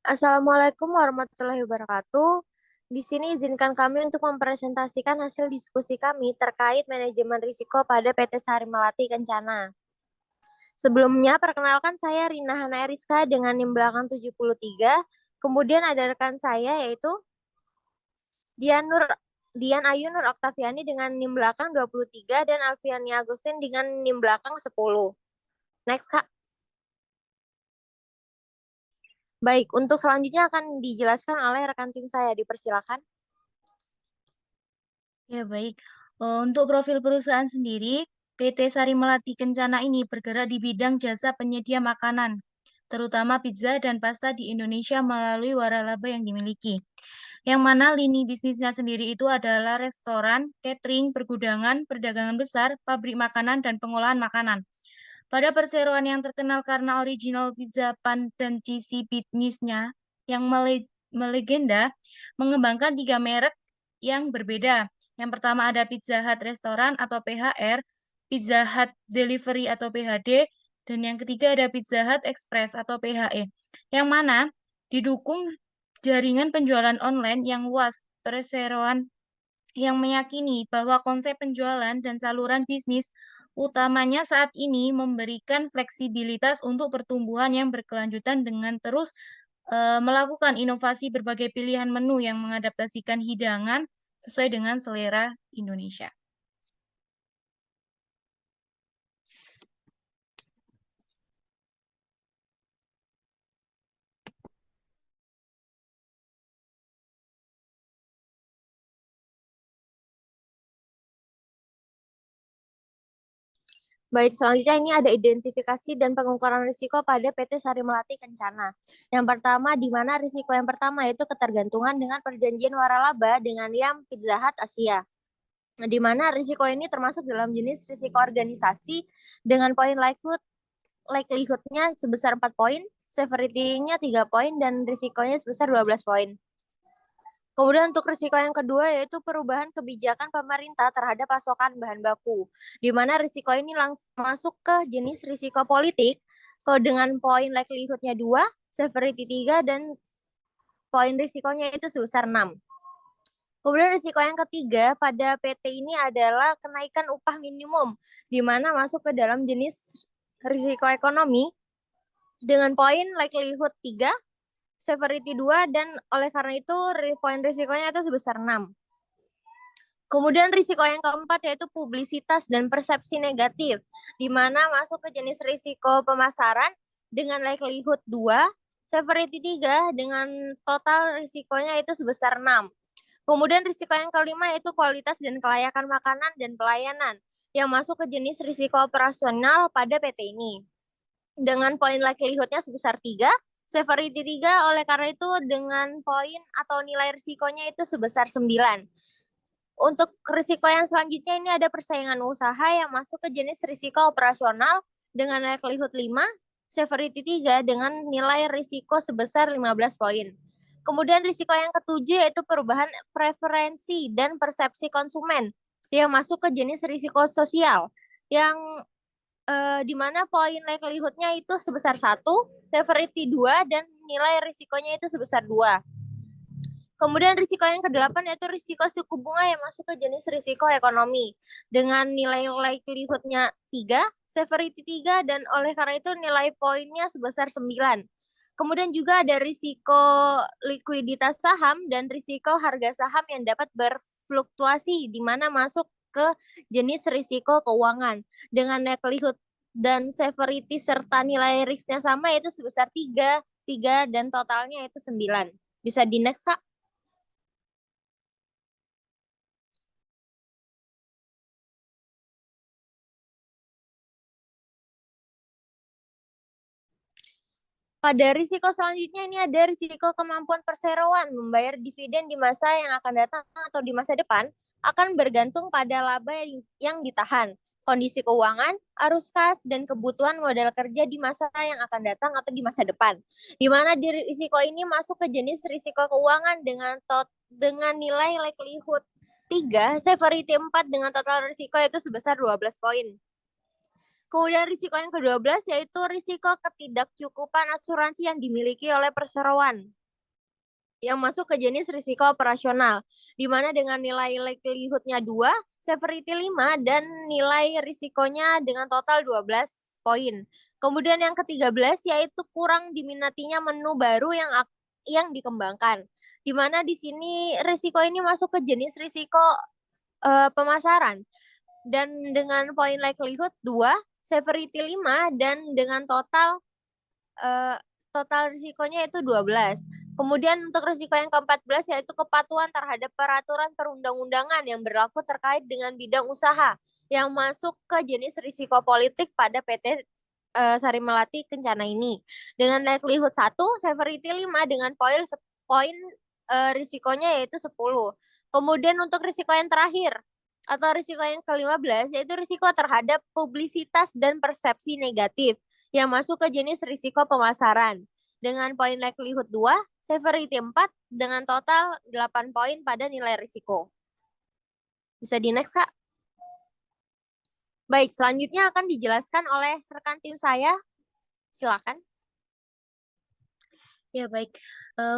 Assalamualaikum warahmatullahi wabarakatuh. Di sini izinkan kami untuk mempresentasikan hasil diskusi kami terkait manajemen risiko pada PT Sari Melati Kencana. Sebelumnya, perkenalkan saya Rina Hana Eriska dengan NIM belakang 73. Kemudian ada rekan saya yaitu Dian Nur Dian Ayu Nur Oktaviani dengan NIM belakang 23 dan Alfiani Agustin dengan NIM belakang 10. Next, Kak. Baik, untuk selanjutnya akan dijelaskan oleh rekan tim saya. Dipersilakan. Ya, baik. Untuk profil perusahaan sendiri, PT Sari Melati Kencana ini bergerak di bidang jasa penyedia makanan, terutama pizza dan pasta di Indonesia melalui waralaba yang dimiliki. Yang mana lini bisnisnya sendiri itu adalah restoran, catering, pergudangan, perdagangan besar, pabrik makanan, dan pengolahan makanan. Pada perseroan yang terkenal karena original pizza pan dan cheesy bisnisnya yang melegenda, mengembangkan 3 merek yang berbeda. Yang pertama ada Pizza Hut Restoran atau PHR, Pizza Hut Delivery atau PHD, dan yang ketiga ada Pizza Hut Express atau PHE, yang mana didukung jaringan penjualan online yang luas. Perseroan yang meyakini bahwa konsep penjualan dan saluran bisnis utamanya saat ini memberikan fleksibilitas untuk pertumbuhan yang berkelanjutan dengan terus melakukan inovasi berbagai pilihan menu yang mengadaptasikan hidangan sesuai dengan selera Indonesia. Baik, selanjutnya ini ada identifikasi dan pengukuran risiko pada PT Sari Melati Kencana. Yang pertama, di mana risiko yang pertama yaitu ketergantungan dengan perjanjian waralaba dengan Yum Pizza Hut Asia. Di mana risiko ini termasuk dalam jenis risiko organisasi dengan poin likelihood-nya sebesar 4 poin, severity-nya 3 poin, dan risikonya sebesar 12 poin. Kemudian untuk risiko yang kedua yaitu perubahan kebijakan pemerintah terhadap pasokan bahan baku, di mana risiko ini masuk ke jenis risiko politik dengan poin likelihood-nya 2, severity 3, dan poin risikonya itu sebesar 6. Kemudian risiko yang ketiga pada PT ini adalah kenaikan upah minimum, di mana masuk ke dalam jenis risiko ekonomi dengan poin likelihood 3, severity 2, dan oleh karena itu poin risikonya itu sebesar 6. Kemudian risiko yang keempat yaitu publisitas dan persepsi negatif, di mana masuk ke jenis risiko pemasaran dengan likelihood 2, severity 3, dengan total risikonya itu sebesar 6. Kemudian risiko yang kelima yaitu kualitas dan kelayakan makanan dan pelayanan, yang masuk ke jenis risiko operasional pada PT ini. Dengan poin likelihood-nya sebesar 3, severity 3, oleh karena itu dengan poin atau nilai risikonya itu sebesar 9. Untuk risiko yang selanjutnya ini ada persaingan usaha yang masuk ke jenis risiko operasional dengan likelihood 5, severity 3, dengan nilai risiko sebesar 15 poin. Kemudian risiko yang ketujuh yaitu perubahan preferensi dan persepsi konsumen yang masuk ke jenis risiko sosial yang di mana poin likelihood-nya itu sebesar 1, severity 2, dan nilai risikonya itu sebesar 2. Kemudian risiko yang kedelapan yaitu risiko suku bunga yang masuk ke jenis risiko ekonomi dengan nilai likelihood-nya 3, severity 3, dan oleh karena itu nilai poinnya sebesar 9. Kemudian juga ada risiko likuiditas saham dan risiko harga saham yang dapat berfluktuasi di mana masuk ke jenis risiko keuangan dengan likelihood dan severity serta nilai risknya sama yaitu sebesar 3, 3, dan totalnya itu 9. Bisa di next, Kak? Pada risiko selanjutnya ini ada risiko kemampuan perseroan membayar dividen di masa yang akan datang atau di masa depan akan bergantung pada laba yang ditahan, kondisi keuangan, arus kas, dan kebutuhan modal kerja di masa yang akan datang atau di masa depan. Di mana di risiko ini masuk ke jenis risiko keuangan dengan nilai likelihood 3, severity 4, dengan total risiko itu sebesar 12 poin. Kemudian risiko yang ke-12 yaitu risiko ketidakcukupan asuransi yang dimiliki oleh perseroan yang masuk ke jenis risiko operasional, di mana dengan nilai likelihood-nya 2, severity 5, dan nilai risikonya dengan total 12 poin. Kemudian yang ke-13 yaitu kurang diminatinya menu baru yang dikembangkan, di mana di sini risiko ini masuk ke jenis risiko pemasaran, dan dengan poin likelihood 2, severity 5, dan dengan total risikonya itu 12. Kemudian untuk risiko yang ke-14 yaitu kepatuhan terhadap peraturan perundang-undangan yang berlaku terkait dengan bidang usaha yang masuk ke jenis risiko politik pada PT Sari Melati Kencana ini. Dengan likelihood 1, severity 5, dengan poin risikonya yaitu 10. Kemudian untuk risiko yang terakhir atau risiko yang ke-15 yaitu risiko terhadap publisitas dan persepsi negatif yang masuk ke jenis risiko pemasaran dengan poin likelihood 2, severity 4, dengan total 8 poin pada nilai risiko. Bisa di next, Kak? Baik, selanjutnya akan dijelaskan oleh rekan tim saya. Silakan. Ya, baik.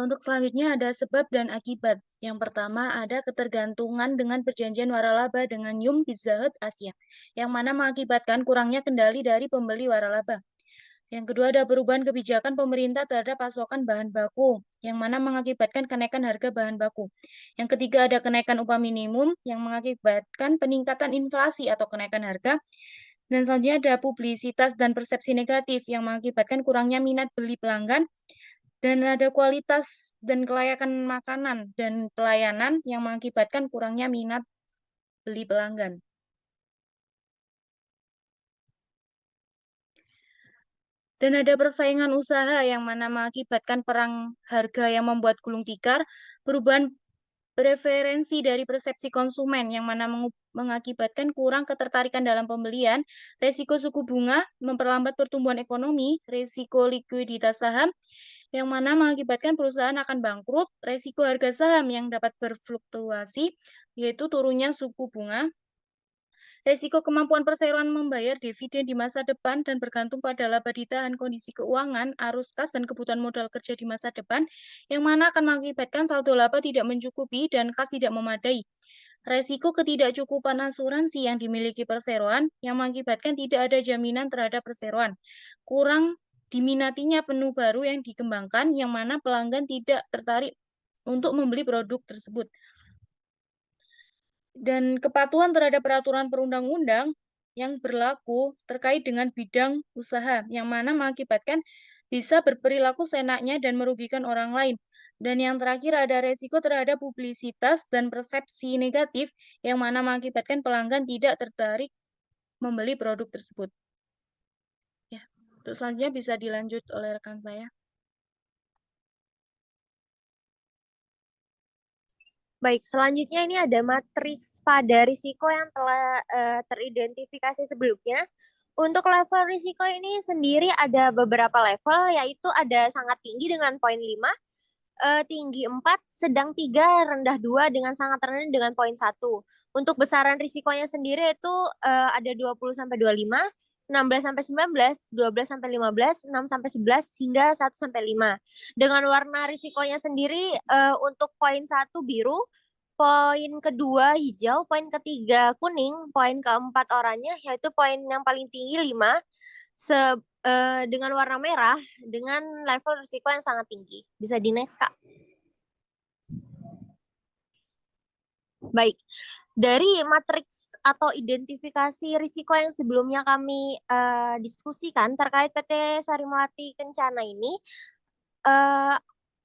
Untuk selanjutnya ada sebab dan akibat. Yang pertama ada ketergantungan dengan perjanjian waralaba dengan Yum Pizza Hut Asia, yang mana mengakibatkan kurangnya kendali dari pembeli waralaba. Yang kedua ada perubahan kebijakan pemerintah terhadap pasokan bahan baku, yang mana mengakibatkan kenaikan harga bahan baku. Yang ketiga ada kenaikan upah minimum, yang mengakibatkan peningkatan inflasi atau kenaikan harga. Dan selanjutnya ada publisitas dan persepsi negatif, yang mengakibatkan kurangnya minat beli pelanggan. Dan ada kualitas dan kelayakan makanan dan pelayanan, yang mengakibatkan kurangnya minat beli pelanggan. Dan ada persaingan usaha yang mana mengakibatkan perang harga yang membuat gulung tikar, perubahan preferensi dari persepsi konsumen yang mana mengakibatkan kurang ketertarikan dalam pembelian, resiko suku bunga memperlambat pertumbuhan ekonomi, resiko likuiditas saham yang mana mengakibatkan perusahaan akan bangkrut, resiko harga saham yang dapat berfluktuasi, yaitu turunnya suku bunga, resiko kemampuan perseroan membayar dividen di masa depan dan bergantung pada laba ditahan kondisi keuangan, arus kas, dan kebutuhan modal kerja di masa depan, yang mana akan mengakibatkan saldo laba tidak mencukupi dan kas tidak memadai. Resiko ketidakcukupan asuransi yang dimiliki perseroan, yang mengakibatkan tidak ada jaminan terhadap perseroan. Kurang diminatinya menu baru yang dikembangkan, yang mana pelanggan tidak tertarik untuk membeli produk tersebut. Dan kepatuhan terhadap peraturan perundang-undang yang berlaku terkait dengan bidang usaha, yang mana mengakibatkan bisa berperilaku seenaknya dan merugikan orang lain. Dan yang terakhir ada resiko terhadap publisitas dan persepsi negatif, yang mana mengakibatkan pelanggan tidak tertarik membeli produk tersebut. Ya, untuk selanjutnya bisa dilanjut oleh rekan saya. Baik, selanjutnya ini ada matriks pada risiko yang telah teridentifikasi sebelumnya. Untuk level risiko ini sendiri ada beberapa level, yaitu ada sangat tinggi dengan poin 5, tinggi 4, sedang 3, rendah 2, dengan sangat rendah dengan poin 1. Untuk besaran risikonya sendiri itu ada 20-25, 16-19, 12-15, 6-11, hingga 1-5. Dengan warna risikonya sendiri untuk poin 1 biru, poin kedua hijau, poin ketiga kuning, poin keempat oranye, yaitu poin yang paling tinggi 5, dengan warna merah dengan level risiko yang sangat tinggi. Bisa di next, Kak. Baik, dari matriks atau identifikasi risiko yang sebelumnya kami diskusikan terkait PT Sari Melati Kencana ini,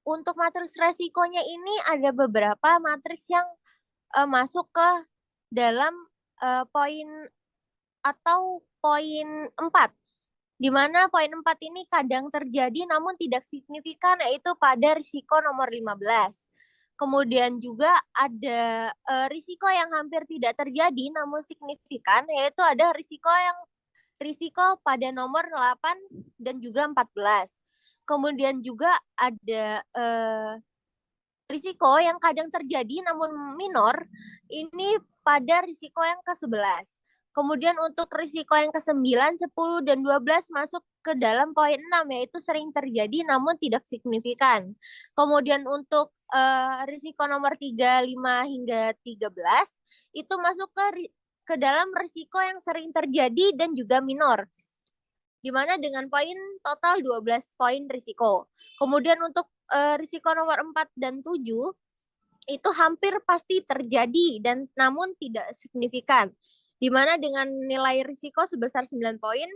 untuk matriks resikonya ini ada beberapa matriks yang masuk ke dalam poin atau poin 4, di mana poin 4 ini kadang terjadi namun tidak signifikan, yaitu pada risiko nomor 15. Kemudian juga ada risiko yang hampir tidak terjadi namun signifikan, yaitu ada risiko pada nomor 8 dan juga 14. Kemudian juga ada risiko yang kadang terjadi namun minor, ini pada risiko yang ke-11. Kemudian untuk risiko yang ke-9, 10, dan 12 masuk ke dalam poin 6, yaitu sering terjadi namun tidak signifikan. Kemudian untuk risiko nomor 3, 5, hingga 13, itu masuk ke dalam risiko yang sering terjadi dan juga minor, di mana dengan poin total 12 poin risiko. Kemudian untuk risiko nomor 4 dan 7, itu hampir pasti terjadi dan namun tidak signifikan, di mana dengan nilai risiko sebesar 9 poin.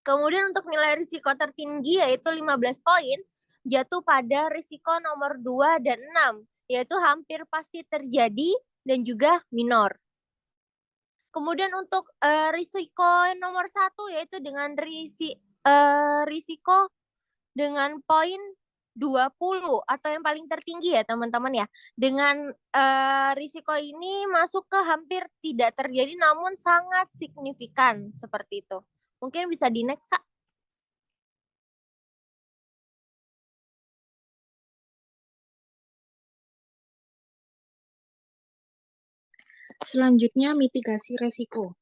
Kemudian untuk nilai risiko tertinggi yaitu 15 poin, jatuh pada risiko nomor 2 dan 6, yaitu hampir pasti terjadi dan juga minor. Kemudian untuk risiko nomor 1 yaitu dengan risiko dengan poin 20 atau yang paling tertinggi ya teman-teman ya. Dengan risiko ini masuk ke hampir tidak terjadi namun sangat signifikan seperti itu. Mungkin bisa di next, Kak. Selanjutnya, mitigasi resiko.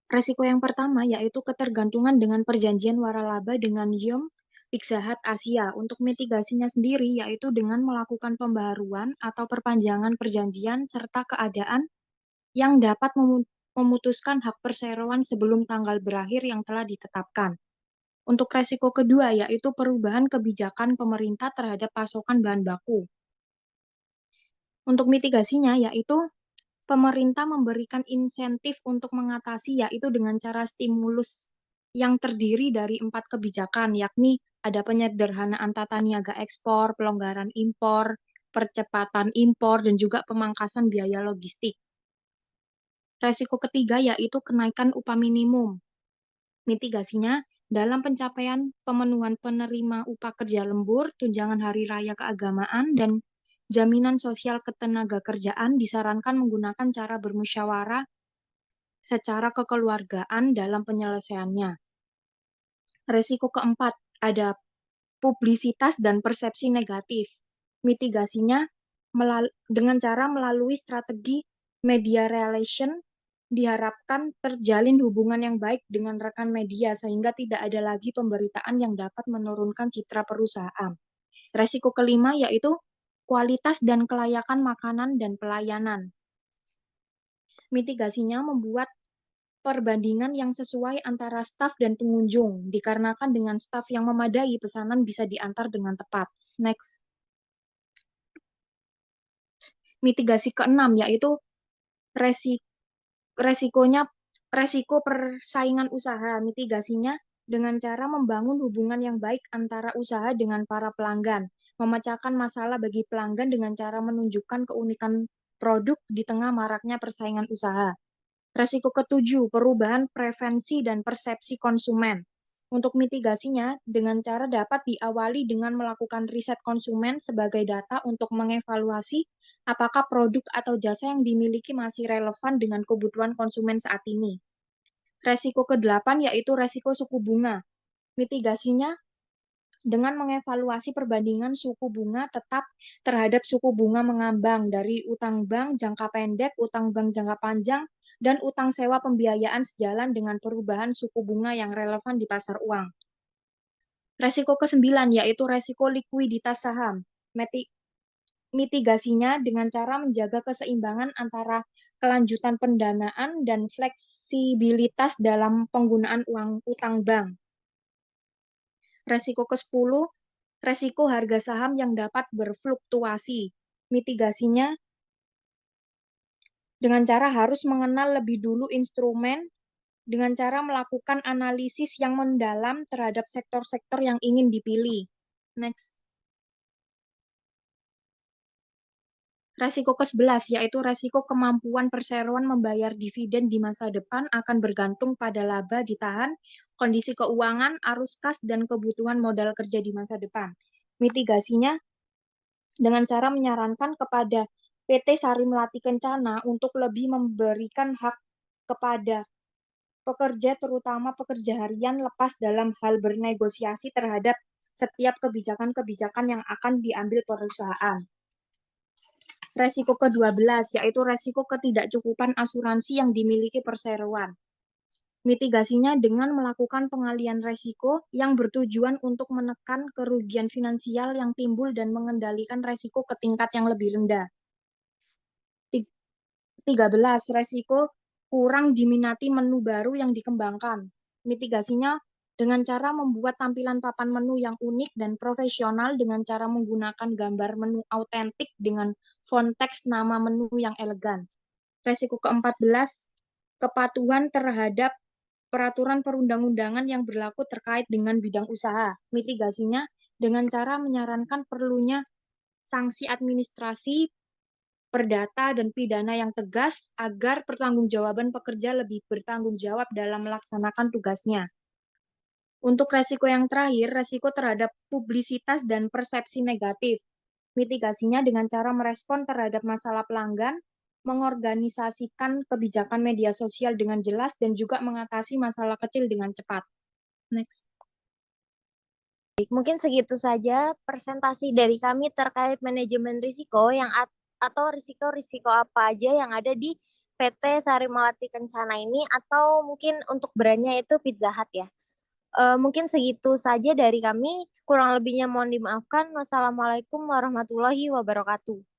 Resiko yang pertama yaitu ketergantungan dengan perjanjian waralaba dengan Yum Pizza Hut Asia. Untuk mitigasinya sendiri yaitu dengan melakukan pembaharuan atau perpanjangan perjanjian serta keadaan yang dapat memutuskan hak perseroan sebelum tanggal berakhir yang telah ditetapkan. Untuk resiko kedua yaitu perubahan kebijakan pemerintah terhadap pasokan bahan baku. Untuk mitigasinya yaitu pemerintah memberikan insentif untuk mengatasi yaitu dengan cara stimulus yang terdiri dari 4 kebijakan, yakni ada penyederhanaan tata niaga ekspor, pelonggaran impor, percepatan impor, dan juga pemangkasan biaya logistik. Resiko ketiga yaitu kenaikan upah minimum. Mitigasinya dalam pencapaian pemenuhan penerima upah kerja lembur, tunjangan hari raya keagamaan, dan jaminan sosial ketenagakerjaan disarankan menggunakan cara bermusyawarah secara kekeluargaan dalam penyelesaiannya. Resiko keempat, ada publisitas dan persepsi negatif. Mitigasinya dengan cara melalui strategi media relation diharapkan terjalin hubungan yang baik dengan rekan media sehingga tidak ada lagi pemberitaan yang dapat menurunkan citra perusahaan. Resiko kelima yaitu kualitas dan kelayakan makanan dan pelayanan. Mitigasinya membuat perbandingan yang sesuai antara staf dan pengunjung, dikarenakan dengan staf yang memadai, pesanan bisa diantar dengan tepat. Next. Mitigasi keenam yaitu resiko persaingan usaha. Mitigasinya dengan cara membangun hubungan yang baik antara usaha dengan para pelanggan, memecahkan masalah bagi pelanggan dengan cara menunjukkan keunikan produk di tengah maraknya persaingan usaha. Resiko ketujuh, perubahan preferensi dan persepsi konsumen. Untuk mitigasinya, dengan cara dapat diawali dengan melakukan riset konsumen sebagai data untuk mengevaluasi apakah produk atau jasa yang dimiliki masih relevan dengan kebutuhan konsumen saat ini. Resiko ke-8 yaitu resiko suku bunga. Mitigasinya dengan mengevaluasi perbandingan suku bunga tetap terhadap suku bunga mengambang dari utang bank jangka pendek, utang bank jangka panjang, dan utang sewa pembiayaan sejalan dengan perubahan suku bunga yang relevan di pasar uang. Resiko ke-9 yaitu resiko likuiditas saham. Mitigasinya dengan cara menjaga keseimbangan antara kelanjutan pendanaan dan fleksibilitas dalam penggunaan uang utang bank. Resiko ke-10, resiko harga saham yang dapat berfluktuasi. Mitigasinya dengan cara harus mengenal lebih dulu instrumen dengan cara melakukan analisis yang mendalam terhadap sektor-sektor yang ingin dipilih. Next. Resiko ke-11 yaitu resiko kemampuan perseroan membayar dividen di masa depan akan bergantung pada laba ditahan, kondisi keuangan, arus kas, dan kebutuhan modal kerja di masa depan. Mitigasinya dengan cara menyarankan kepada PT Sari Melati Kencana untuk lebih memberikan hak kepada pekerja, terutama pekerja harian, lepas dalam hal bernegosiasi terhadap setiap kebijakan-kebijakan yang akan diambil perusahaan. Resiko ke-12 yaitu resiko ketidakcukupan asuransi yang dimiliki perseroan. Mitigasinya dengan melakukan pengalihan resiko yang bertujuan untuk menekan kerugian finansial yang timbul dan mengendalikan resiko ke tingkat yang lebih rendah. 13. Resiko kurang diminati menu baru yang dikembangkan. Mitigasinya dengan cara membuat tampilan papan menu yang unik dan profesional dengan cara menggunakan gambar menu autentik dengan font teks nama menu yang elegan. Resiko ke-14, kepatuhan terhadap peraturan perundang-undangan yang berlaku terkait dengan bidang usaha. Mitigasinya dengan cara menyarankan perlunya sanksi administrasi, perdata, dan pidana yang tegas agar pertanggungjawaban pekerja lebih bertanggung jawab dalam melaksanakan tugasnya. Untuk resiko yang terakhir, resiko terhadap publisitas dan persepsi negatif. Mitigasinya dengan cara merespon terhadap masalah pelanggan, mengorganisasikan kebijakan media sosial dengan jelas, dan juga mengatasi masalah kecil dengan cepat. Next. Mungkin segitu saja presentasi dari kami terkait manajemen risiko atau risiko-risiko apa aja yang ada di PT Sari Melati Kencana ini, atau mungkin untuk brandnya itu Pizza Hut ya. Mungkin segitu saja dari kami. Kurang lebihnya mohon dimaafkan. Wassalamualaikum warahmatullahi wabarakatuh.